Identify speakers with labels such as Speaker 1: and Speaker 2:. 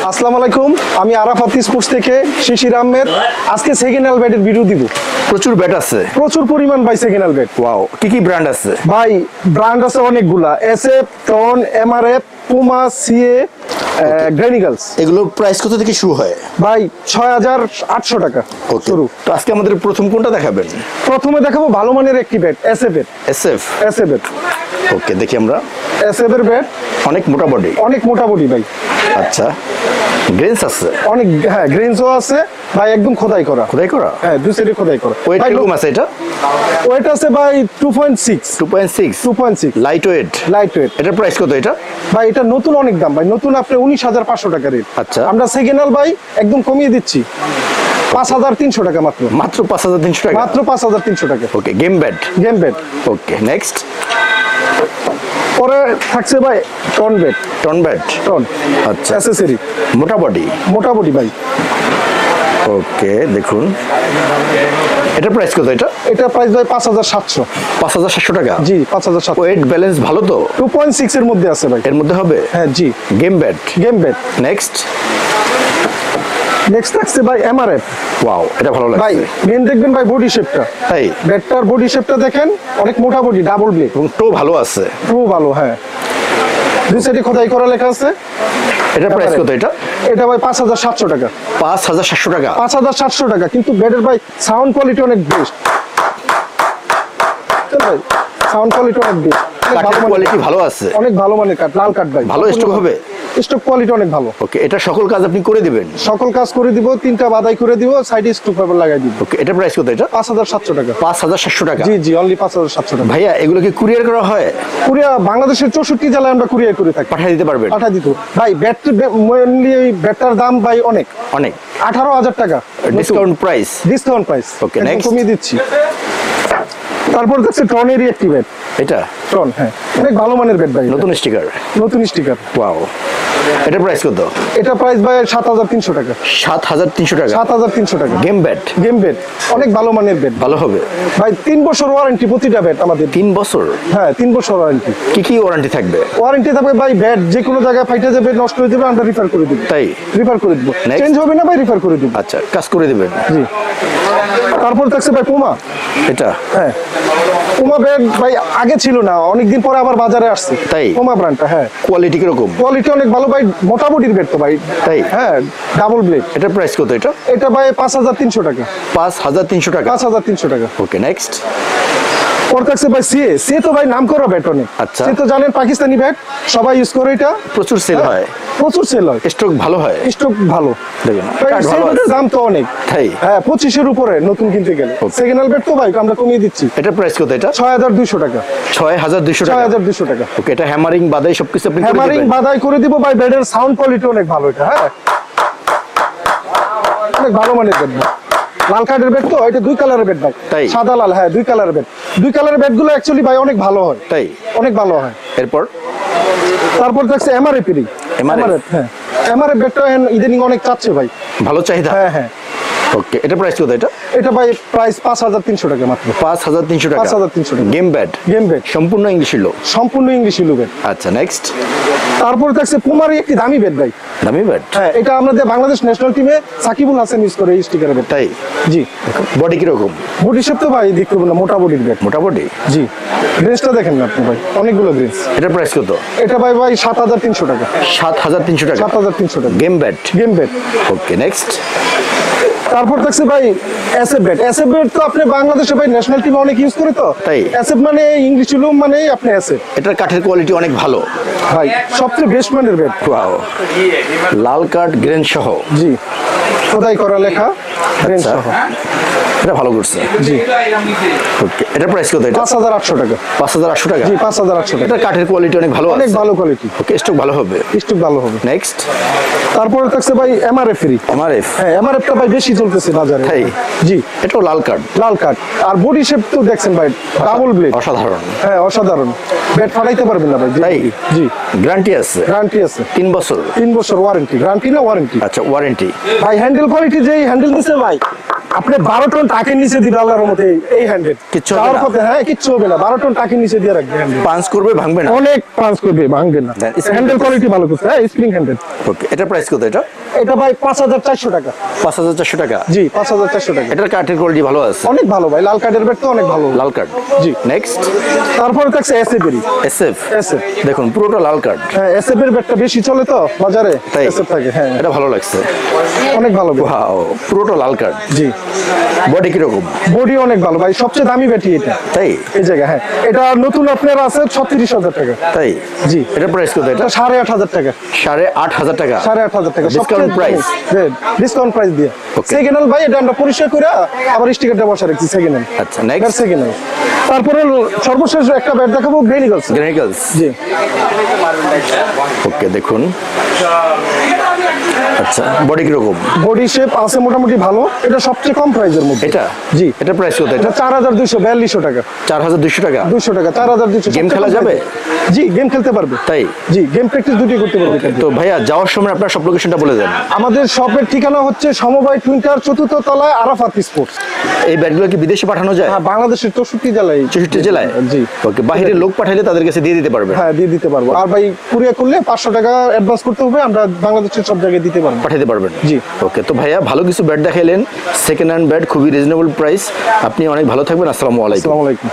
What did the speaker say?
Speaker 1: আসসালামু আলাইকুম, আমি আরাফাত স্পোর্টস থেকে শিশির আহমেদ। আজকে সেকেন্ড হ্যান্ড ব্যাটের ভিডিও দিব।
Speaker 2: প্রচুর ব্যাট আছে,
Speaker 1: প্রচুর পরিমাণ ভাই সেকেন্ড হ্যান্ড ব্যাট।
Speaker 2: ওয়াও, কি কি ব্র্যান্ড আছে
Speaker 1: ভাই ব্র্যান্ড আছে অনেকগুলা, SF, Ton, MRF, Puma, CA, Gray Nicolls.
Speaker 2: এগুলোর প্রাইস কত থেকে শুরু হয়?
Speaker 1: ভাই ৬৮০০ টাকা শুরু।
Speaker 2: তো আজকে আমাদের প্রথম কোনটা দেখাবেন?
Speaker 1: প্রথমে দেখাবো ভালো মানের একটি ব্যাট, এসএফ এর।
Speaker 2: এসএফ
Speaker 1: এসএফ এর
Speaker 2: ওকে, দেখি আমরা।
Speaker 1: এসএফ এর ব্যাট
Speaker 2: অনেক মোটা বডি,
Speaker 1: অনেক মোটা বডি ভাই।
Speaker 2: আচ্ছা, গ্রেনস আছে
Speaker 1: অনেক, হ্যাঁ গ্রেনসও আছে ভাই, একদম খোদাই করা।
Speaker 2: খোদাই করা?
Speaker 1: হ্যাঁ, দুই সাইডে খোদাই করা।
Speaker 2: ওয়েট কিরকম আছে এটা?
Speaker 1: ওয়েট আছে ভাই 2.6।
Speaker 2: 2.6 লাইট ওয়েট।
Speaker 1: Light weight.
Speaker 2: এটার প্রাইস কত এটা?
Speaker 1: ভাই এটা নতুন অনেক দাম ভাই, নতুন আপনি ১৯,৫০০ টাকা রেট।
Speaker 2: আচ্ছা,
Speaker 1: আমরা সেকেন্ড হ্যান্ড ভাই একদম কমিয়ে দিচ্ছি ৫,৩০০ টাকা মাত্র।
Speaker 2: মাত্র ৫,৩০০ টাকা?
Speaker 1: মাত্র ৫,৩০০ টাকা।
Speaker 2: Okay, game bat.
Speaker 1: Game bat.
Speaker 2: Okay, next.
Speaker 1: পরে থাকছে ভাই Ton bat.
Speaker 2: Ton bat.
Speaker 1: Ton,
Speaker 2: আচ্ছা,
Speaker 1: অ্যাসেসরি,
Speaker 2: মোটা বডি।
Speaker 1: মোটামুটি ভাই।
Speaker 2: ওকে, দেখুন এটার প্রাইস কত এটা?
Speaker 1: এটা প্রাইস ভাই ৫,৭০০।
Speaker 2: ৫,৭০০ টাকা?
Speaker 1: জি, ৫,৭০০।
Speaker 2: ওয়েট ব্যালেন্স ভালো তো?
Speaker 1: 2.6 এর মধ্যে আছে ভাই।
Speaker 2: এর মধ্যে হবে?
Speaker 1: হ্যাঁ জি।
Speaker 2: Game bat.
Speaker 1: Game bat.
Speaker 2: Next.
Speaker 1: Next থাকছে ভাই এমআরএফ।
Speaker 2: ওয়াও, এটা ভালো
Speaker 1: ভাই
Speaker 2: লাগছে।
Speaker 1: মেন দেখবেন ভাই বডি শেপটা।
Speaker 2: তাই?
Speaker 1: ব্যাটটার বডি শেপটা দেখেন, অনেক মোটা বডি, ডাবল ব্লেড।
Speaker 2: এবং টো ভালো আছে।
Speaker 1: খুব ভালো, হ্যাঁ। দুই সাইডে খোদাই করা লেখা আছে।
Speaker 2: এটার প্রাইস কত এটা?
Speaker 1: এটা ভাই ৫,৭০০ টাকা।
Speaker 2: ৫,৭০০ টাকা?
Speaker 1: ৫,৭০০ টাকা, কিন্তু ব্যাটের ভাই সাউন্ড কোয়ালিটি অনেক বেস্ট। ভাই সাউন্ড কোয়ালিটি অনেক বেস্ট,
Speaker 2: কাঠের কোয়ালিটি ভালো আছে?
Speaker 1: অনেক ভালো মানের কাঠ, লাল কাঠ ভাই।
Speaker 2: ভালো স্টক হবে?
Speaker 1: স্টক কোয়ালিটি অনেক ভালো।
Speaker 2: ওকে, এটা সকল কাজ আপনি করে দিবেন?
Speaker 1: সকল কাজ করে দিব, 3টা বাদাই করে দিব, সাইডে স্টক পেপার লাগাই দিব।
Speaker 2: ওকে, এটা প্রাইস কত এটা?
Speaker 1: ৫,৭০০ টাকা।
Speaker 2: ৫,৭০০ টাকা?
Speaker 1: জি জি, অনলি ৫,৭০০ টাকা।
Speaker 2: ভাইয়া, এগুলো কি কুরিয়ার করা হয়?
Speaker 1: কুরিয়ার বাংলাদেশের ৬৪ জেলায় আমরা কুরিয়ার করে থাকি।
Speaker 2: পাঠিয়ে দিতে পারবেন?
Speaker 1: পাঠিয়ে দিত ভাই। ব্যাট মেইনলি এই ব্যাটটার দাম ভাই অনেক,
Speaker 2: অনেক।
Speaker 1: 18,০০০ টাকা
Speaker 2: discount price?
Speaker 1: Discount price.
Speaker 2: Okay,
Speaker 1: একদম
Speaker 2: নেক্সট।
Speaker 1: কমিয়ে দিচ্ছি। তারপর দেখছে টনেরই একটি ব্যাট।
Speaker 2: এটা
Speaker 1: টন, হ্যাঁ, অনেক ভালো মানের ব্যাট ভাই।
Speaker 2: নতুন স্টিকার?
Speaker 1: নতুন স্টিকার।
Speaker 2: ওয়াও, এটা প্রাইস কত?
Speaker 1: এটা প্রাইস ভাই ৭,৩০০ টাকা।
Speaker 2: ৭,৩০০ টাকা?
Speaker 1: ৭,৩০০ টাকা।
Speaker 2: Game bat?
Speaker 1: গেম ব্যাট, অনেক ভালো মানের ব্যাট।
Speaker 2: ভালো হবে
Speaker 1: ভাই 3 বছর ওয়ারেন্টি প্রতিটা ব্যাট আমাদের।
Speaker 2: 3 বছর?
Speaker 1: হ্যাঁ, 3 বছর ওয়ারেন্টি।
Speaker 2: কি কি ওয়ারেন্টি থাকবে?
Speaker 1: ওয়ারেন্টি থাকবে ভাই, ব্যাট যে কোনো জায়গায় ফাইটে যাবে, নষ্ট হয়ে যাবে, আমরা রিফার করে দিব।
Speaker 2: তাই?
Speaker 1: রিফার করে দিব,
Speaker 2: Next.
Speaker 1: চেঞ্জ হবে না ভাই, রিফার করে দিব।
Speaker 2: আচ্ছা, কাজ করে দিবেন?
Speaker 1: জি। তারপর থাকছে ভাই পুমা।
Speaker 2: এটা?
Speaker 1: হ্যাঁ, পুমা ব্যাট ভাই আগে ছিল না, অনেকদিন পরে আবার বাজারে আসছে।
Speaker 2: তাই?
Speaker 1: পুমা ব্র্যান্ডটা, হ্যাঁ।
Speaker 2: কোয়ালিটি কিরকম?
Speaker 1: কোয়ালিটি অনেক ভালো ভাই, মোটামুটি ব্যাট তো ভাই।
Speaker 2: তাই?
Speaker 1: হ্যাঁ, ডাবল ব্লেড।
Speaker 2: এটার প্রাইস কত এটা?
Speaker 1: এটা ভাই ৫,৩০০ টাকা।
Speaker 2: ৫,৩০০ টাকা?
Speaker 1: ৫,৩০০ টাকা।
Speaker 2: ওকে, নেক্সট।
Speaker 1: ওর কাছে ভাই সিএ। সিএ তো ভাই নাম করা ব্যাট অনেক।
Speaker 2: আচ্ছা।
Speaker 1: সিএ তো জানেন পাকিস্তানি ব্যাট, সবাই ইউজ করে। এটা
Speaker 2: প্রচুর সেল হয়?
Speaker 1: প্রচুর সেল হয়,
Speaker 2: স্টক ভালো হয়?
Speaker 1: স্টক ভালো।
Speaker 2: দেখুন,
Speaker 1: ভাই
Speaker 2: কাঠ
Speaker 1: সেই
Speaker 2: ভালো
Speaker 1: ব্যাটের
Speaker 2: আছে।
Speaker 1: দাম তো অনেক।
Speaker 2: তাই?
Speaker 1: হ্যাঁ, ২৫-এর উপরে নতুন কিনতে গেলে। সেকেন্ড হ্যান্ড ব্যাট তো ভাই আমরা কমিয়ে দিচ্ছি।
Speaker 2: এটার প্রাইস কত এটা?
Speaker 1: ৬,২০০ টাকা।
Speaker 2: ৬,২০০ টাকা?
Speaker 1: ৬,২০০ টাকা।
Speaker 2: ওকে, এটা হ্যামারিং বাদাই সবকিছু আপনি করে
Speaker 1: হ্যামারিং
Speaker 2: দিবেন?
Speaker 1: বাদাই করে দিব ভাই। ব্যাটের সাউন্ড কোয়ালিটি অনেক ভালো, এটা হ্যাঁ অনেক ভালো মানের ব্যাট ভাই। লাল কাঠের ব্যাট তো, এটা 2 কালারের ব্যাট ভাই।
Speaker 2: তাই?
Speaker 1: সাদা লাল, হ্যাঁ 2 কালারের ব্যাট। 2 কালারের ব্যাট গুলো অ্যাকচুয়ালি ভাই অনেক ভালো হয়।
Speaker 2: তাই?
Speaker 1: অনেক ভালো হয়।
Speaker 2: এরপর?
Speaker 1: তারপর থাকছে এমআরএফ।
Speaker 2: MRF?
Speaker 1: হ্যাঁ, এমআরএফ ব্যাটটা ইদানিং অনেক চাচ্ছে ভাই।
Speaker 2: ভালো চাহিদা?
Speaker 1: হ্যাঁ হ্যাঁ।
Speaker 2: ওকে, এটা প্রাইস কত এটা?
Speaker 1: এটা ভাই প্রাইস ৫,৩০০ টাকা মাত্র।
Speaker 2: ৫,৩০০ টাকা?
Speaker 1: ৫,৩০০ টাকা।
Speaker 2: Game bat?
Speaker 1: গেম ব্যাট,
Speaker 2: সম্পূর্ণ ইংলিশ লো?
Speaker 1: সম্পূর্ণ ইংলিশ ইলু ব্যাট।
Speaker 2: আচ্ছা, নেক্সট।
Speaker 1: তারপর থাকছে পুমারই একটি দামি ব্যাট ভাই।
Speaker 2: দামি ব্যাট?
Speaker 1: হ্যাঁ, এটা আমাদের বাংলাদেশ ন্যাশনাল টিমে সাকিবুল হাসান ইউজ করে এই স্টিকারের ব্যাট।
Speaker 2: তাই?
Speaker 1: জি।
Speaker 2: বডি কিরকম?
Speaker 1: বডি শেপ তো ভাই দেখতে পাবেন না, মোটা বডির ব্যাট।
Speaker 2: মোটা বডি?
Speaker 1: জি। গ্রেসটা দেখেন না আপনি ভাই, অনেকগুলো গ্রেস।
Speaker 2: এটার প্রাইস কত?
Speaker 1: এটা ভাই ৭,৩০০ টাকা।
Speaker 2: ৭,৩০০ টাকা?
Speaker 1: ৭,৩০০ টাকা।
Speaker 2: Game bat?
Speaker 1: Game bat.
Speaker 2: Okay, next.
Speaker 1: তারপর থাকছে ভাই এসএফ ব্যাট। এসএফ ব্যাট তো আপনি বাংলাদেশে ভাই ন্যাশনাল টিমে অনেক ইউজ করে তো।
Speaker 2: তাই?
Speaker 1: এসএফ মানে ইংলিশ ইলুম মানে আপনি এসএফ।
Speaker 2: এটার কাঠের কোয়ালিটি অনেক ভালো
Speaker 1: ভাই, সবচেয়ে বেস্ট মানের ব্যাট।
Speaker 2: ওয়াও, লাল কাঠ গ্রেন সহ?
Speaker 1: জি, খোদাই করা লেখা, গ্রেন
Speaker 2: আচ্ছা,
Speaker 1: সহ।
Speaker 2: এটা ভালো করছে।
Speaker 1: জি।
Speaker 2: ওকে, এটার প্রাইস কত এটা?
Speaker 1: ৫,৮০০ টাকা।
Speaker 2: ৫,৮০০ টাকা?
Speaker 1: জি, ৫,৮০০ টাকা।
Speaker 2: এটা কাঠের কোয়ালিটি অনেক ভালো
Speaker 1: অনেক
Speaker 2: আছে?
Speaker 1: ভালো কোয়ালিটি,
Speaker 2: ওকে, স্টক ভালো হবে?
Speaker 1: স্টক ভালো হবে।
Speaker 2: নেক্সট।
Speaker 1: তারপরে থাকছে ভাই এমআরএফ।
Speaker 2: এমআরএফ?
Speaker 1: হ্যাঁ, এমআরএফটা ভাই বেশি চলতেছে বাজারে।
Speaker 2: তাই?
Speaker 1: জি।
Speaker 2: এটাও লাল কাঠ?
Speaker 1: লাল কাঠ। আর বডি শেপ তো দেখছেন ভাই, ডাবল ব্লেড।
Speaker 2: অসাধারণ।
Speaker 1: হ্যাঁ, অসাধারণ। ব্যাট ফাটাইতে পারবেন না ভাই।
Speaker 2: তাই?
Speaker 1: জি।
Speaker 2: গ্যারান্টি আছে?
Speaker 1: গ্যারান্টি আছে
Speaker 2: 3 বছর?
Speaker 1: 3 বছর ওয়ারেন্টি। গ্যারান্টি না ওয়ারেন্টি।
Speaker 2: আচ্ছা, ওয়ারেন্টি?
Speaker 1: ভাই হ্যান্ডেল কোয়ালিটি যেই হ্যান্ডেল দিছে ভাই, আপনি 12 টন টাকের নিচে দিবে আল্লাহর রহমতে এই হ্যান্ডেল
Speaker 2: কিচ্ছু হবে না?
Speaker 1: হ্যাঁ কিচ্ছু হবে না, 12 টন টাকের নিচে দিয়ে রাখবে হ্যান্ডেল,
Speaker 2: পাঞ্চ করবে, ভাঙবে না?
Speaker 1: অনেক পাঁচ করবে, ভাঙবে না।
Speaker 2: Then spring
Speaker 1: হ্যান্ডেল কোয়ালিটি ভালো করছে, হ্যাঁ স্প্রিং হ্যান্ডেল।
Speaker 2: ওকে, এটার প্রাইস কত এটা?
Speaker 1: এটা ভাই 5400 টাকা।
Speaker 2: 5400 টাকা।
Speaker 1: জি 5400 টাকা।
Speaker 2: এটার কাঠের কোয়ালিটি ভালো আছে?
Speaker 1: অনেক ভালো ভাই, লাল কাঠের ব্যাট তো অনেক ভালো।
Speaker 2: লাল কাঠ।
Speaker 1: জি।
Speaker 2: নেক্সট
Speaker 1: তারপরে থাকছে এসএফেরই।
Speaker 2: এসএফ।
Speaker 1: এসএফ,
Speaker 2: দেখুন পুরোটা লাল কাঠ।
Speaker 1: হ্যাঁ এসএফ এর ব্যাটটা বেশি চলে তো বাজারে,
Speaker 2: তাই
Speaker 1: এসএফ থাকে। হ্যাঁ
Speaker 2: এটা ভালো লাগছে।
Speaker 1: অনেক ভালো ব্যাট।
Speaker 2: ওয়াও, পুরোটা লাল কাঠ।
Speaker 1: জি
Speaker 2: বডি কিরকম?
Speaker 1: বডি অনেক ভালো ভাই, সবচেয়ে দামি ব্যাটই এটা
Speaker 2: তাই
Speaker 1: এই জায়গা। হ্যাঁ এটা নতুন আপনার আছে 36,000 টাকা।
Speaker 2: তাই
Speaker 1: জি।
Speaker 2: এটার প্রাইস কত এটা?
Speaker 1: এটা 8,500 টাকা।
Speaker 2: 8,500 টাকা।
Speaker 1: 8,500 টাকা
Speaker 2: Discount price?
Speaker 1: ডিসকাউন্ট প্রাইস দিয়ে।
Speaker 2: Okay.
Speaker 1: সেকেন্ড হ্যান্ড ভাই, এটা আমরা পরিষ্কার করে আবার স্টিকারটা বসা রাখছি সেকেন্ড হ্যান্ড।
Speaker 2: আচ্ছা, নেক্সট
Speaker 1: সেকেন্ড হ্যান্ড। তারপরে সর্বশেষ একটা ব্যাট দেখাবো, গ্রেনিগলস।
Speaker 2: গ্রেনিকলস।
Speaker 1: জি
Speaker 2: ওকে দেখুন, আচ্ছা বডি কিরকম?
Speaker 1: বডি শেপ আছে মোটামুটি ভালো, এটা সবচেয়ে কম প্রাইসের মধ্যে।
Speaker 2: এটা?
Speaker 1: জি
Speaker 2: এটার প্রাইস কত এটা?
Speaker 1: এটা 4242 টাকা।
Speaker 2: 4200 টাকা।
Speaker 1: 200 টাকা, 4200।
Speaker 2: গেম খেলা যাবে?
Speaker 1: জি গেম খেলতে পারবে।
Speaker 2: তাই?
Speaker 1: জি গেম প্র্যাকটিস দুটি করতে পারবে এখান থেকে।
Speaker 2: তো ভাইয়া যাওয়ার সময় আপনার সব লোকেশনটা বলে দেন।
Speaker 1: আমাদের শপের ঠিকানা হচ্ছে সমবায় টুইন্টার 4th তলায় আরাফাত স্পোর্টস।
Speaker 2: এই ব্যাটগুলো কি বিদেশে পাঠানো যায়?
Speaker 1: হ্যাঁ বাংলাদেশের 64 জেলায়।
Speaker 2: 64 জেলায়?
Speaker 1: জি
Speaker 2: ওকে, বাইরের লোক পাঠাইলে তাদের কাছে দিয়ে দিতে পারবে?
Speaker 1: হ্যাঁ দিয়ে দিতে পারবো। আর ভাই কুরিয়ার করলে 500 টাকা অ্যাডভান্স করতে হবে, আমরা বাংলাদেশের সব জায়গায় দিতে পারবো।
Speaker 2: পাঠাতে পারবেন?
Speaker 1: জি।
Speaker 2: ওকে, তো ভাইয়া ভালো কিছু ব্যাট দেখাইলেন, সেকেন্ড হ্যান্ড ব্যাট খুবই রিজনেবল প্রাইস। আপনি অনেক ভালো থাকবেন। আসসালামু আলাইকুম।
Speaker 1: আসসালামু আলাইকুম।